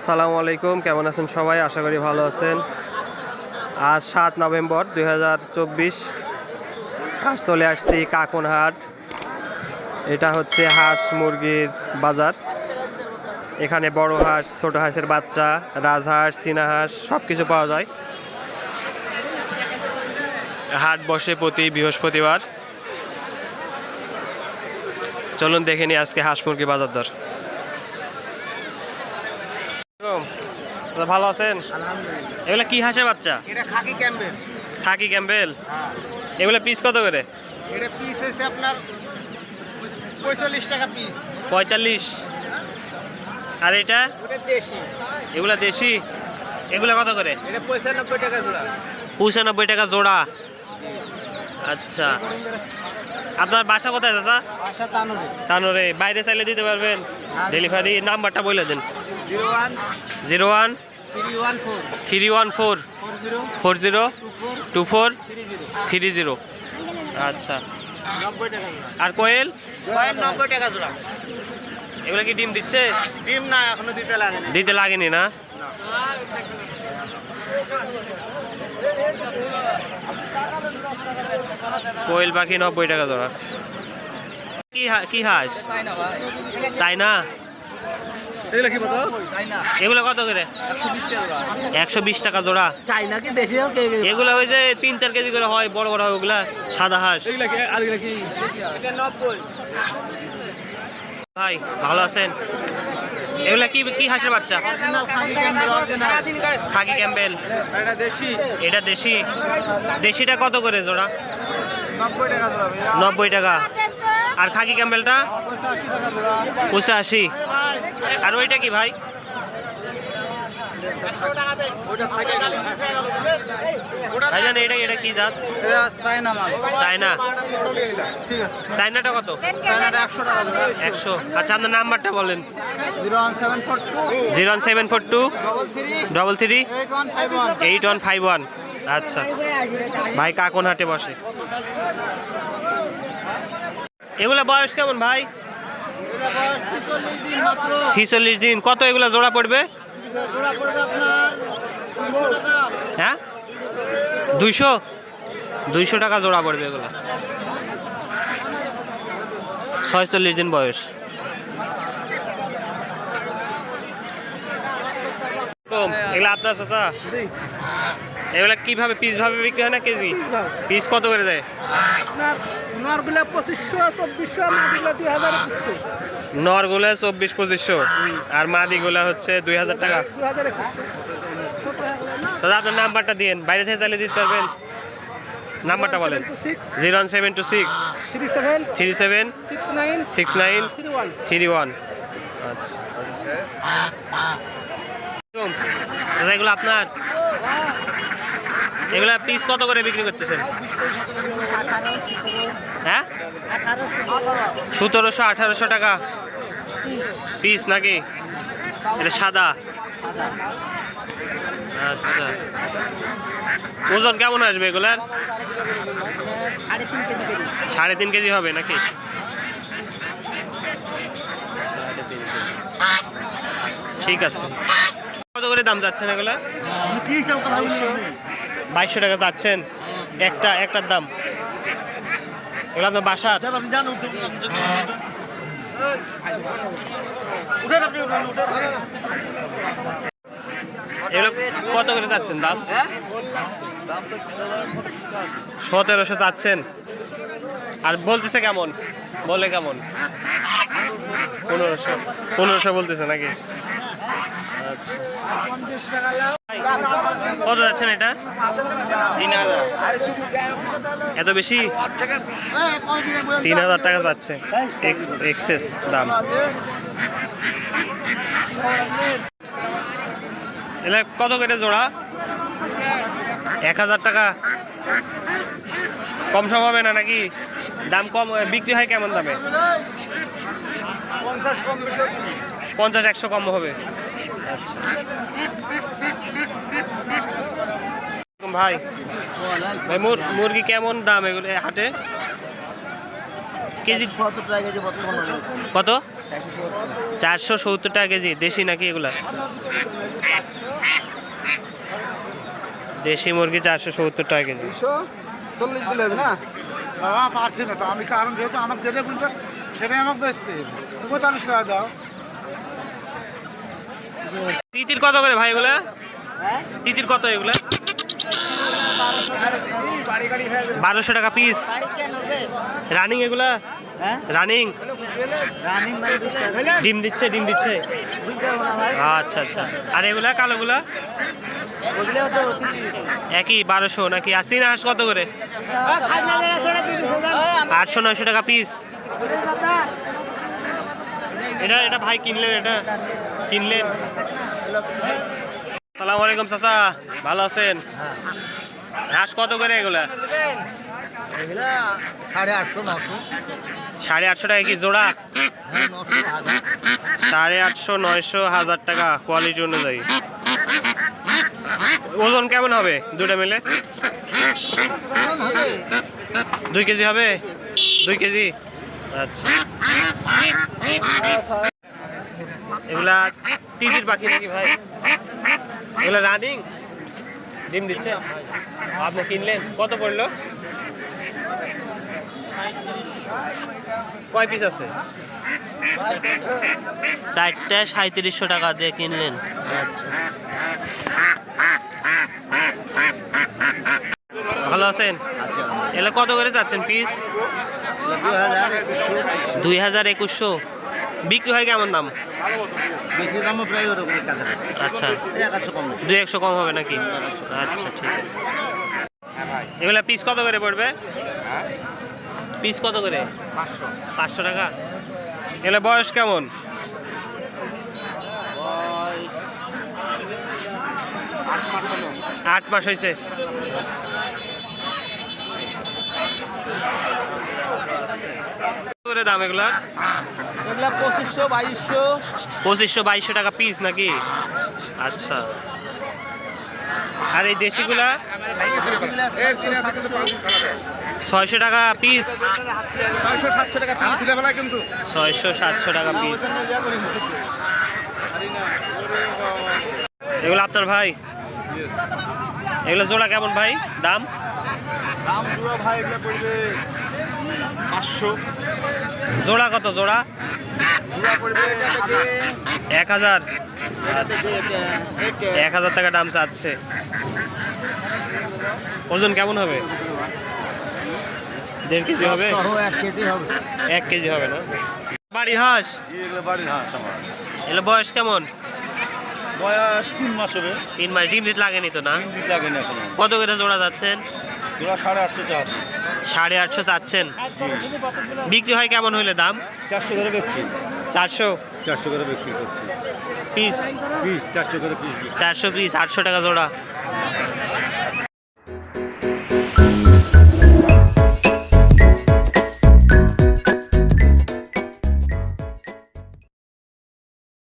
আসসালামু আলাইকুম, কেমন আছেন সবাই? আশা করি ভালো আছেন। আজ 7 নভেম্বর 2024। আজ চলে আসছি কাকনহাট। এটা হচ্ছে হাঁস মুরগির বাজার। এখানে বড় হাঁস, ছোট হাঁসের বাচ্চা, রাজহাঁস, চীনা হাঁস সব কিছু পাওয়া যায়। হাট বসে প্রতি বৃহস্পতিবার। চলুন দেখে নিই আজকে হাঁস মুরগি বাজার দর। ভালো আছেন? এগুলো কি হাঁসের বাচ্চা? এটা খাকি ক্যাম্বেল। খাকি ক্যাম্বেল। হ্যাঁ, এগুলো পিস কত করে? এটা পিস এসে আপনার 45 টাকা পিস। 45। আর এটা? ওটা দেশি। এগুলো দেশি। এগুলো কত করে? এটা 95 টাকা জোড়া। 95 টাকা জোড়া। আচ্ছা, আপনার বাসা কোথায় চাচা? আশা তানুরে। তানোরে। বাইরে চাইলে দিতে পারবেন? ডেলিভারি নাম্বারটা বলে দেন। 01 01 314 314 40 40 24 30 30। আচ্ছা। 90 টাকা জোড়া। আর কোয়েল? কয়েন 90 টাকা জোড়া। এগুলো কি ডিম দিচ্ছে? ডিম না, এখনো দিতে লাগে না। দিতে লাগেনি না? কোয়েল পাখি 90 টাকা জোড়া। কি হাঁস? চাইনা। এগুলো কি বলতো? চাইনা। এগুলো কত করে? 120 টাকা জোড়া। চাইনা কি দেশি? এগুলো ওই যে 3-4 কেজি করে হয়, বড় বড় হয় ওগুলা, সাদা হাঁস। এগুলো কি? আর এগুলো কি? এটা 90। ভাই ভালো আছেন? এগুলা কি হাঁসের বাচ্চা? অরিজিনাল খাকি ক্যাম্বেল, অরিজিনাল। খাকি ক্যাম্বেল। এটা দেশি। এটা দেশি। দেশিটা কত করে জোড়া? 90 টাকা জোড়া ভাইয়া। 90 টাকা। আর খাকি ক্যাম্বেলটা? 85 টাকা জোড়া। 85। আর ওইটা কি ভাই? ভাইজান এটা কি জাত? এটা চাইনা মাল। চায়না। ঠিক আছে। চায়নাটা কত? চাইনাটা 100 টাকা জোড়া। 100। আচ্ছা, আপনার নাম্বারটা বলেন। 01742 01742 33 8151। 8151। আচ্ছা, ভাই কাকনহাটে বসে। এগুলা বয়স কেমন ভাই? এটা বয়স 46 দিন মাত্র। 46 দিন। কত এগুলা জোড়া পড়বে? এটা জোড়া পড়বে আপনার 200 টাকা। হ্যাঁ, 200 টাকা জোড়া পড়বে এগুলা। 46 দিন বয়স। এগুলা আপনার চাচা? এগুলা কিভাবে পিস ভাবে বিক্রি হয় না কেজি? পিস কত করে যায়? নরগুলা 2500 2400, মাদিগুলা 2000 নরগুলা 2400-2500 আর মাদিগুলা হচ্ছে 2000 টাকা। 2021। দাদা আপনার নাম্বারটা দিন, বাইরে থেকে চাইলে দিতে পারবেন। নাম্বারটা বলেন। 01726 37 69 31। আচ্ছা, দাদা এগুলো আপনার? এগুলা পিস কত করে বিক্রি করতেছেন? হ্যাঁ, 1700-1800 টাকা পিস নাকি? এটা সাদা। আচ্ছা, ওজন কেমন আসবে এগুলার? 3.5 কেজি হবে নাকি? 3.5 কেজি। ঠিক আছে। কত করে দাম যাচ্ছেন এগুলা? 2200 টাকা যাচ্ছেন একটার দাম। এগুলো আপনার বাসার? এগুলো কত করে যাচ্ছেন দাম? 1700 যাচ্ছেন। আর বলতেছে কেমন? বলে কেমন? 1500 বলতেছে নাকি? আচ্ছা, কত যাচ্ছেন এটা? 3000। এত বেশি? 3000 টাকা যাচ্ছে, এক্সেস দাম। এগুলা কত করে জোড়া? 1000 টাকা। কম সম হবে না নাকি? দাম কম বিক্রি হয় কেমন দামে? 50-100 কম হবে। আচ্ছা ভাই, মুরগি কেমন দাম এগুলো হাটে? কেজি 70 টাকা কেজি বর্তমানে কত? 470 470 টাকা কেজি। দেশি নাকি এগুলা? দেশি মুরগি 470 টাকা কেজি। 240 দিলে হবে না বাবা পারছি না তো আমি, কারণ যেহেতু আমাকে যেটা বলবে সেটাই আমাকে বেচতে হবে। 45 টাকা দাও। তিতির কত করে ভাই এগুলা? হ্যাঁ তিতির কত এগুলা? 1200 টাকা পিস। রানিং এগুলা? হ্যাঁ রানিং রানিং মানে 20 টাকা ডিম দিচ্ছে, ডিম দিচ্ছে। বুঝতে না ভাই, আচ্ছা আচ্ছা। আর এগুলা কালোগুলা? বুঝলেও তো একই 1200 নাকি? আর চীনা হাঁস কত করে? 800-900 টাকা পিস। এটা এটা ভাই কিনলেন, এটা কিনলেন? আসসালামু আলাইকুম চাচা, ভালো আছেন? হাঁস কত করে এগুলা? এগুলা 850 900 850 টাকা কি জোড়া? হ্যাঁ 900 হাজার 850, 900, 1000 টাকা কোয়ালিটি অনুযায়ী। ওজন কেমন হবে দুটো মিলে? 2 কেজি হবে? 2 কেজি। আচ্ছা, এগুলা তিতির পাখি নাকি ভাই? এগুলা রানিং ডিম দিচ্ছে? আপনি কিনলেন? কত পড়লো? কয় পিস আছে? 4টা 3700 টাকা দিয়ে কিনলেন। আচ্ছা, ভালো আছেন? এগুলো কত করে যাচ্ছেন পিস? 2000-2100। বিক্রি হয় কেমন দাম? বেশি দামও প্রায় ওরকম কাছে আচ্ছা, 100 কম 200 কম হবে নাকি? আচ্ছা, ঠিক আছে। এগুলা পিস কত করে পড়বে? পিস কত করে? 500 টাকা। এগুলা বয়স কেমন? 8 মাস হয়েছে। করে দাম এগুলা? এগুলা 2500 2500-2200 টাকা পিস নাকি? আচ্ছা, আর এই দেশিগুলা 600 টাকা পিস। 600 টাকা পিস দিলে বেলা কিন্তু 600-700 টাকা পিস। এগুলো আপনার ভাই? এগুলো জোড়া কেমন ভাই দাম? দাম পুরো ভাই এগুলা পড়বে 500 জোড়া কত জোড়া? পুরো পড়বে 1000। 1000 টাকা দাম চাচ্ছে। ওজন কেমন হবে? 1.5 কেজি হবে? 1 কেজি হবে। 1 কেজি হবে না? বাড়ির হাঁস? এগুলো বাড়ির হাঁস আমার। এগুলো বয়স কেমন? বয়স 3 মাস হবে। 3 মাস। ডিম দিতে লাগেনি তো না? ডিম দিতে লাগে না এখনো। কত করে জোড়া যাচ্ছেন? তোরা 850 টাকা আছে। 850 চাচ্ছেন। বিক্রি হয় কেমন হইলে দাম? 400 করে বেচছি। 400 400 করে বিক্রি করছি। পিস? পিস 400 করে পিস। 400 পিস, 800 টাকা জোড়া।